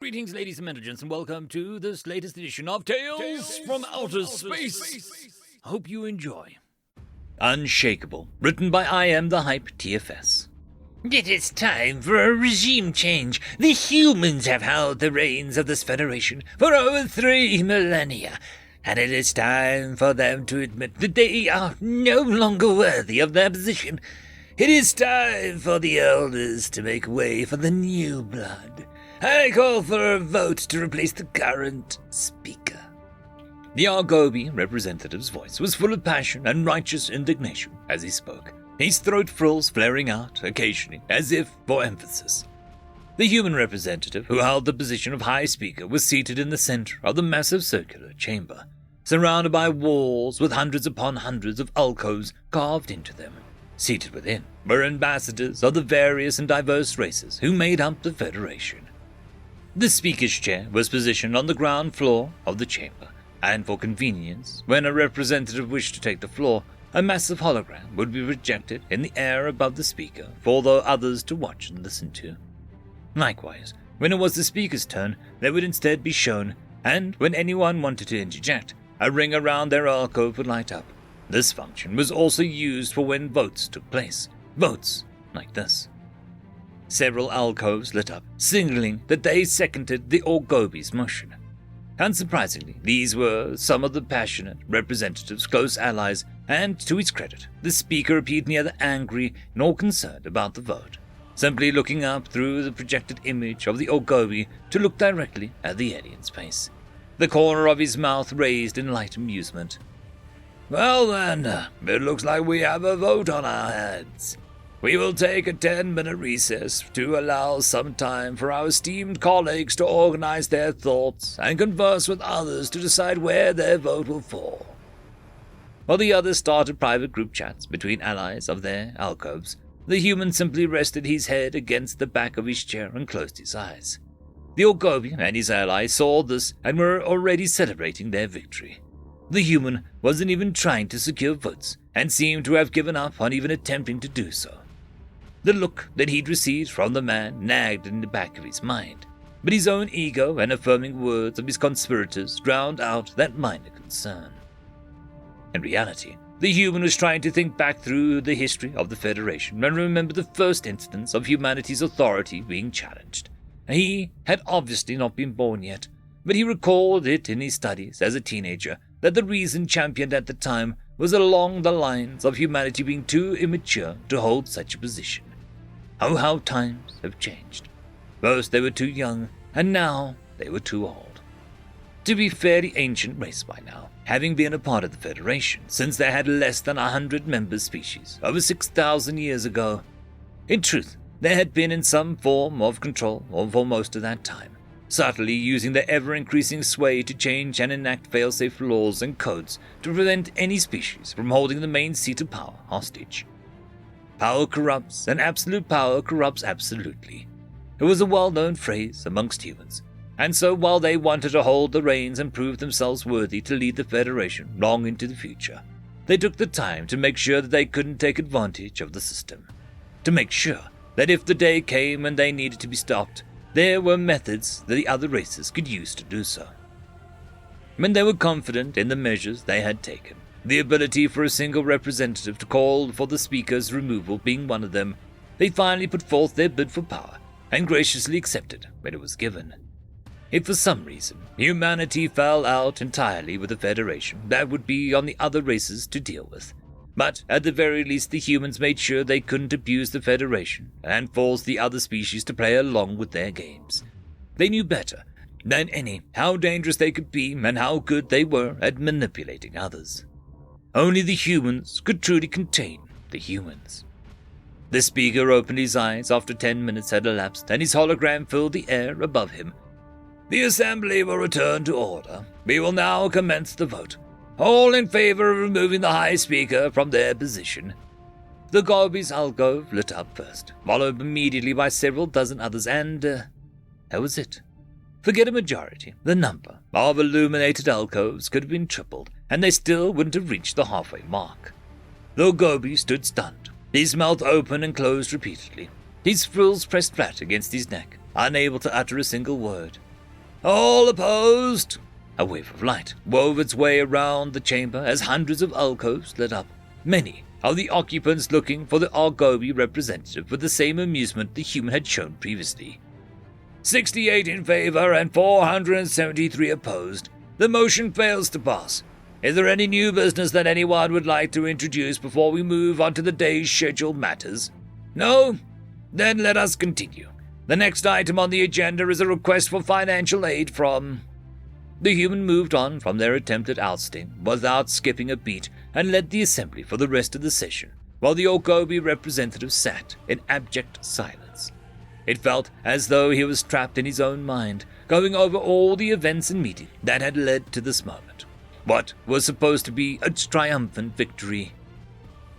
Greetings, ladies and gentlemen, and welcome to this latest edition of Tales from Outer Space. I hope you enjoy. Unshakable, written by I Am the Hype TFS. It is time for a regime change. The humans have held the reins of this federation for over 3 millennia, and it is time for them to admit that they are no longer worthy of their position. It is time for the elders to make way for the new blood. I call for a vote to replace the current speaker. The Argobi representative's voice was full of passion and righteous indignation as he spoke, his throat frills flaring out occasionally as if for emphasis. The human representative, who held the position of High Speaker, was seated in the center of the massive circular chamber, surrounded by walls with hundreds upon hundreds of alcoves carved into them. Seated within were ambassadors of the various and diverse races who made up the Federation. The speaker's chair was positioned on the ground floor of the chamber, and for convenience, when a representative wished to take the floor, a massive hologram would be projected in the air above the speaker for the others to watch and listen to. Likewise, when it was the speaker's turn, they would instead be shown, and when anyone wanted to interject, a ring around their alcove would light up. This function was also used for when votes took place. Votes like this. Several alcoves lit up, signaling that they seconded the Orgobi's motion. Unsurprisingly, these were some of the passionate representatives' close allies, and to his credit, the speaker appeared neither angry nor concerned about the vote, simply looking up through the projected image of the Orgobi to look directly at the alien's face, the corner of his mouth raised in light amusement. Well then, it looks like we have a vote on our hands. We will take a 10-minute recess to allow some time for our esteemed colleagues to organize their thoughts and converse with others to decide where their vote will fall. While the others started private group chats between allies of their alcoves, the human simply rested his head against the back of his chair and closed his eyes. The Orgobi and his allies saw this and were already celebrating their victory. The human wasn't even trying to secure votes and seemed to have given up on even attempting to do so. The look that he'd received from the man nagged in the back of his mind, but his own ego and affirming words of his conspirators drowned out that minor concern. In reality, the human was trying to think back through the history of the Federation and remember the first instance of humanity's authority being challenged. He had obviously not been born yet, but he recalled it in his studies as a teenager that the reason championed at the time was along the lines of humanity being too immature to hold such a position. Oh, how times have changed. First they were too young, and now they were too old. To be fairly ancient race by now, having been a part of the Federation since they had less than 100 member species over 6,000 years ago. In truth, they had been in some form of control for most of that time, subtly using their ever-increasing sway to change and enact fail-safe laws and codes to prevent any species from holding the main seat of power hostage. Power corrupts, and absolute power corrupts absolutely. It was a well-known phrase amongst humans, and so while they wanted to hold the reins and prove themselves worthy to lead the Federation long into the future, they took the time to make sure that they couldn't take advantage of the system. To make sure that if the day came when they needed to be stopped, there were methods that the other races could use to do so. When they were confident in the measures they had taken, the ability for a single representative to call for the speaker's removal being one of them, they finally put forth their bid for power and graciously accepted when it was given. If for some reason humanity fell out entirely with the Federation, that would be on the other races to deal with. But at the very least the humans made sure they couldn't abuse the Federation and force the other species to play along with their games. They knew better than any how dangerous they could be and how good they were at manipulating others. Only the humans could truly contain the humans. The speaker opened his eyes after 10 minutes had elapsed, and his hologram filled the air above him. The assembly will return to order. We will now commence the vote. All in favor of removing the High Speaker from their position. The Gobi's alcove lit up first, followed immediately by several dozen others, and that was it. Forget a majority, the number of illuminated alcoves could have been tripled, and they still wouldn't have reached the halfway mark. The Gobi stood stunned, his mouth open and closed repeatedly, his frills pressed flat against his neck, unable to utter a single word. All opposed? A wave of light wove its way around the chamber as hundreds of alcoves lit up, many of the occupants looking for the Argobi representative with the same amusement the human had shown previously. 68 in favor and 473 opposed. The motion fails to pass. Is there any new business that anyone would like to introduce before we move on to the day's scheduled matters? No? Then let us continue. The next item on the agenda is a request for financial aid from... The human moved on from their attempted ousting without skipping a beat and led the assembly for the rest of the session, while the Orgobi representative sat in abject silence. It felt as though he was trapped in his own mind, going over all the events and meetings that had led to this moment. What was supposed to be a triumphant victory.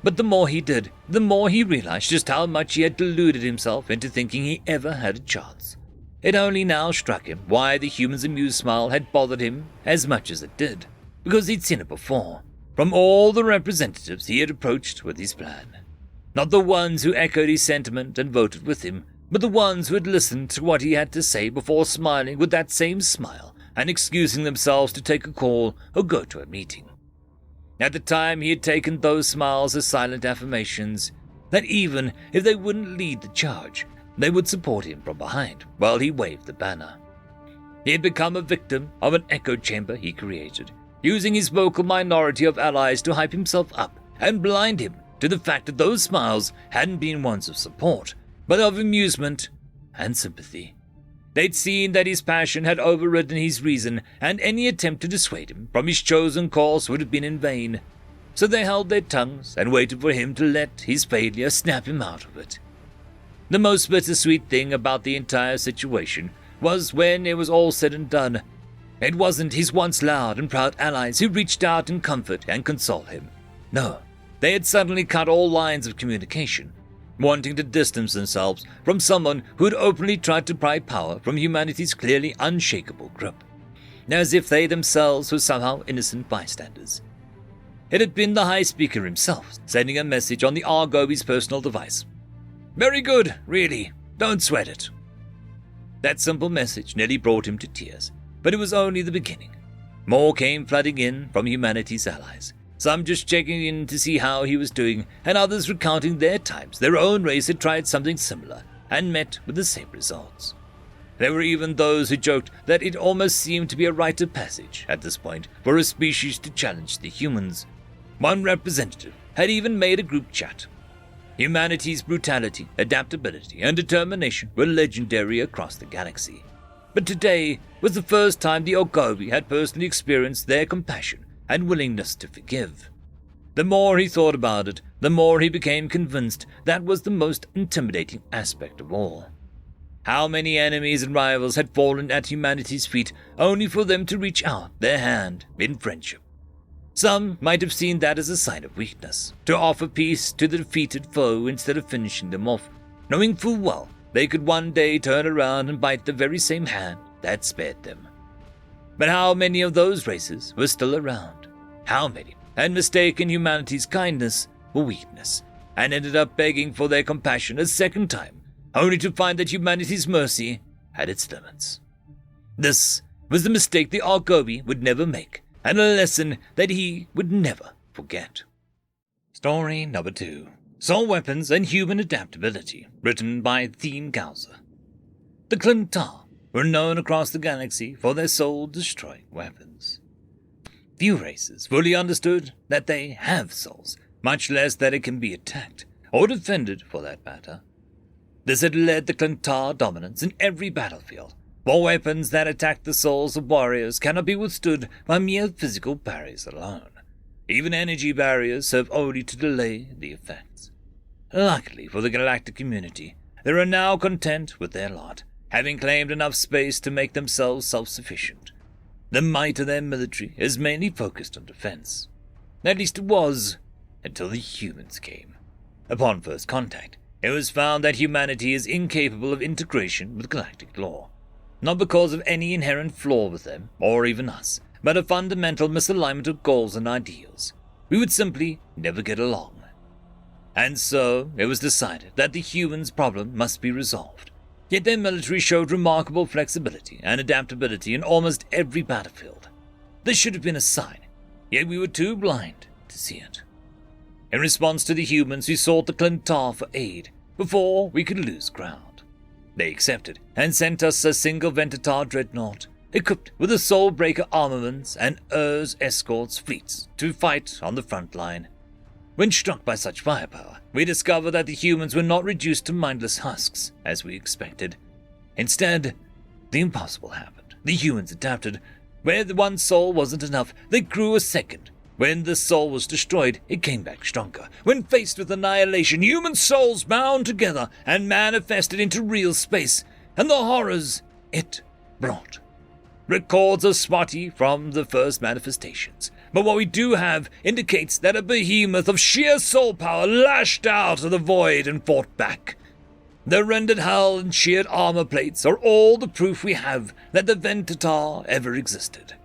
But the more he did, the more he realized just how much he had deluded himself into thinking he ever had a chance. It only now struck him why the human's amused smile had bothered him as much as it did, because he'd seen it before, from all the representatives he had approached with his plan. Not the ones who echoed his sentiment and voted with him, but the ones who had listened to what he had to say before smiling with that same smile and excusing themselves to take a call or go to a meeting. At the time, he had taken those smiles as silent affirmations that even if they wouldn't lead the charge, they would support him from behind while he waved the banner. He had become a victim of an echo chamber he created, using his vocal minority of allies to hype himself up and blind him to the fact that those smiles hadn't been ones of support, but of amusement and sympathy. They'd seen that his passion had overridden his reason, and any attempt to dissuade him from his chosen course would have been in vain. So they held their tongues and waited for him to let his failure snap him out of it. The most bittersweet thing about the entire situation was when it was all said and done, it wasn't his once loud and proud allies who reached out in comfort and console him. No, they had suddenly cut all lines of communication, wanting to distance themselves from someone who had openly tried to pry power from humanity's clearly unshakable grip, as if they themselves were somehow innocent bystanders. It had been the High Speaker himself sending a message on the Argobi's personal device. "Very good, really. Don't sweat it." That simple message nearly brought him to tears, but it was only the beginning. More came flooding in from humanity's allies, some just checking in to see how he was doing, and others recounting their times their own race had tried something similar and met with the same results. There were even those who joked that it almost seemed to be a rite of passage at this point for a species to challenge the humans. One representative had even made a group chat. Humanity's brutality, adaptability, and determination were legendary across the galaxy. But today was the first time the Orgobi had personally experienced their compassion and willingness to forgive. The more he thought about it, the more he became convinced that was the most intimidating aspect of all. How many enemies and rivals had fallen at humanity's feet only for them to reach out their hand in friendship? Some might have seen that as a sign of weakness, to offer peace to the defeated foe instead of finishing them off, knowing full well they could one day turn around and bite the very same hand that spared them. But how many of those races were still around? How many had mistaken humanity's kindness for weakness, and ended up begging for their compassion a second time, only to find that humanity's mercy had its limits? This was the mistake the Argobi would never make, and a lesson that he would never forget. Story number 2. Soul Weapons and Human Adaptability, written by Theme Gauser. The Clintar were known across the galaxy for their soul-destroying weapons. Few races fully understood that they have souls, much less that it can be attacked, or defended for that matter. This had led the Clintar dominance in every battlefield, for weapons that attack the souls of warriors cannot be withstood by mere physical barriers alone. Even energy barriers serve only to delay the effects. Luckily for the galactic community, they are now content with their lot, having claimed enough space to make themselves self-sufficient. The might of their military is mainly focused on defense. At least it was, until the humans came. Upon first contact, it was found that humanity is incapable of integration with galactic law. Not because of any inherent flaw with them, or even us, but a fundamental misalignment of goals and ideals. We would simply never get along. And so, it was decided that the humans' problem must be resolved. Yet their military showed remarkable flexibility and adaptability in almost every battlefield. This should have been a sign, yet we were too blind to see it. In response to the humans, we sought the Clintar for aid before we could lose ground. They accepted and sent us a single Ventitar dreadnought, equipped with the Soulbreaker armaments and escorts fleets to fight on the front line. When struck by such firepower, we discovered that the humans were not reduced to mindless husks, as we expected. Instead, the impossible happened. The humans adapted. Where the one soul wasn't enough, they grew a second. When the soul was destroyed, it came back stronger. When faced with annihilation, human souls bound together and manifested into real space, and the horrors it brought. Records are spotty from the first manifestations, but what we do have indicates that a behemoth of sheer soul power lashed out of the void and fought back. The rendered hull and sheared armor plates are all the proof we have that the Ventitar ever existed.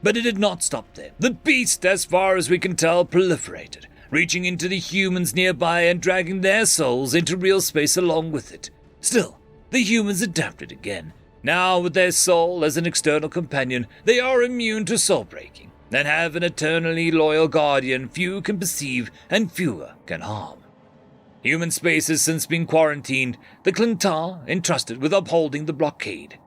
But it did not stop there. The beast, as far as we can tell, proliferated, reaching into the humans nearby and dragging their souls into real space along with it. Still, the humans adapted again. Now, with their soul as an external companion, they are immune to soul breaking, and have an eternally loyal guardian few can perceive and fewer can harm. Human space has since been quarantined, the Clintar entrusted with upholding the blockade.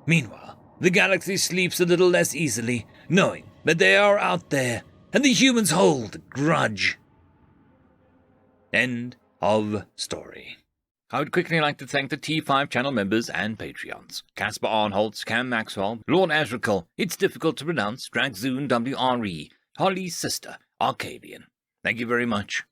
Meanwhile, the galaxy sleeps a little less easily, knowing that they are out there, and the humans hold a grudge. End of story. I would quickly like to thank the T5 channel members and Patreons. Caspar Arnholtz, Cam Maxwell, Lord Azrakal, It's Difficult to Pronounce, Dragzoon WRE, Holly's Sister, Arcadian. Thank you very much.